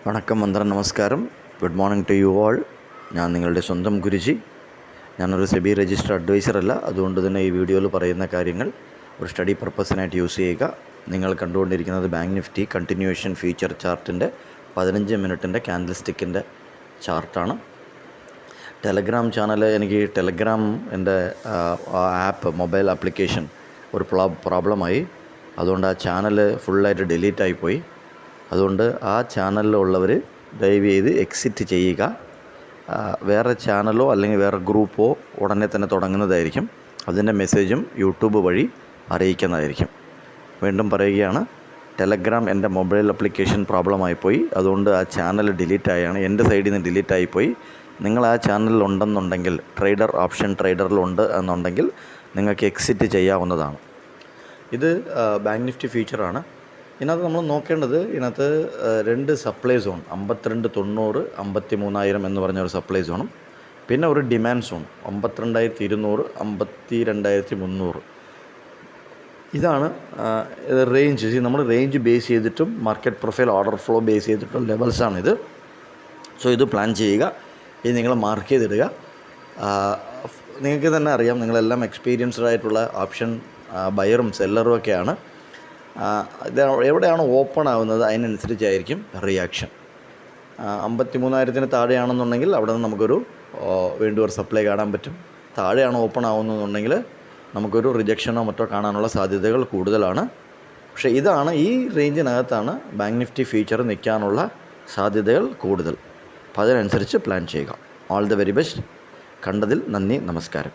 വണക്കം, വന്ദനം, നമസ്കാരം. Good morning to you all. ഞാൻ നിങ്ങളുടെ സ്വന്തം ഗുരുജി. ഞാനൊരു സെബി രജിസ്റ്റർ അഡ്വൈസർ അല്ല. അതുകൊണ്ട് തന്നെ ഈ വീഡിയോയിൽ പറയുന്ന കാര്യങ്ങൾ ഒരു സ്റ്റഡി പർപ്പസിനായിട്ട് യൂസ് ചെയ്യുക. നിങ്ങൾ കണ്ടുകൊണ്ടിരിക്കുന്നത് ബാങ്ക് നിഫ്റ്റി കണ്ടിന്യൂവേഷൻ ഫീച്ചർ ചാർട്ടിൻ്റെ 15 മിനിറ്റിൻ്റെ ക്യാൻഡിൽ സ്റ്റിക്കിൻ്റെ ചാർട്ടാണ്. ടെലഗ്രാം ചാനൽ, എനിക്ക് ടെലഗ്രാം എൻ്റെ ആപ്പ്, മൊബൈൽ ആപ്ലിക്കേഷൻ ഒരു പ്രോബ്ലമായി. അതുകൊണ്ട് ആ ചാനൽ ഫുള്ളായിട്ട് ഡിലീറ്റ് ആയിപ്പോയി. അതുകൊണ്ട് ആ ചാനലിലുള്ളവർ ദയവ് ചെയ്ത് എക്സിറ്റ് ചെയ്യുക. വേറെ ചാനലോ അല്ലെങ്കിൽ വേറെ ഗ്രൂപ്പോ ഉടനെ തന്നെ തുടങ്ങുന്നതായിരിക്കും. അതിൻ്റെ മെസ്സേജും യൂട്യൂബ് വഴി അറിയിക്കുന്നതായിരിക്കും. വീണ്ടും പറയുകയാണ്, ടെലഗ്രാം എൻ്റെ മൊബൈൽ ആപ്ലിക്കേഷൻ പ്രോബ്ലമായിപ്പോയി. അതുകൊണ്ട് ആ ചാനൽ ഡിലീറ്റായാണ്, എൻ്റെ സൈഡിൽ നിന്ന് ഡിലീറ്റായിപ്പോയി. നിങ്ങൾ ആ ചാനലിൽ ഉണ്ടെന്നുണ്ടെങ്കിൽ, ട്രേഡർ ഓപ്ഷൻ ട്രേഡറിലുണ്ട് എന്നുണ്ടെങ്കിൽ നിങ്ങൾക്ക് എക്സിറ്റ് ചെയ്യാവുന്നതാണ്. ഇത് ബാങ്ക് നിഫ്റ്റി ഫീച്ചറാണ്. ഇതിനകത്ത് നമ്മൾ നോക്കേണ്ടത്, ഇതിനകത്ത് 2 സപ്ലൈ സോൺ, 5290, 53000 എന്ന് പറഞ്ഞൊരു സപ്ലൈ സോണും പിന്നെ ഒരു ഡിമാൻഡ് സോൺ 52200, 52300. ഇതാണ് റേഞ്ച്. നമ്മൾ റേഞ്ച് ബേസ് ചെയ്തിട്ടും market profile, order flow base ചെയ്തിട്ടും ലെവൽസാണിത്. സോ ഇത് പ്ലാൻ ചെയ്യുക. ഇത് നിങ്ങൾ മാർക്ക് ചെയ്തിടുക. നിങ്ങൾക്ക് തന്നെ അറിയാം, നിങ്ങളെല്ലാം എക്സ്പീരിയൻസ്ഡ് ആയിട്ടുള്ള ഓപ്ഷൻ ബയറും സെല്ലറും ഒക്കെയാണ്. ഇത് എവിടെയാണ് ഓപ്പൺ ആവുന്നത് അതിനനുസരിച്ചായിരിക്കും റിയാക്ഷൻ. 53000 താഴെയാണെന്നുണ്ടെങ്കിൽ അവിടെ നിന്ന് നമുക്കൊരു വീണ്ടും ഒരു സപ്ലൈ കാണാൻ പറ്റും. താഴെയാണ് ഓപ്പൺ ആവുന്നതെന്നുണ്ടെങ്കിൽ നമുക്കൊരു റിജക്ഷനോ മറ്റോ കാണാനുള്ള സാധ്യതകൾ കൂടുതലാണ്. പക്ഷേ ഇതാണ്, ഈ റേഞ്ചിനകത്താണ് ബാങ്ക് നിഫ്റ്റി ഫീച്ചർ നിൽക്കാനുള്ള സാധ്യതകൾ കൂടുതൽ. അപ്പോൾ അതിനനുസരിച്ച് പ്ലാൻ ചെയ്യുക. All the very best. കണ്ടതിൽ നന്ദി, നമസ്കാരം.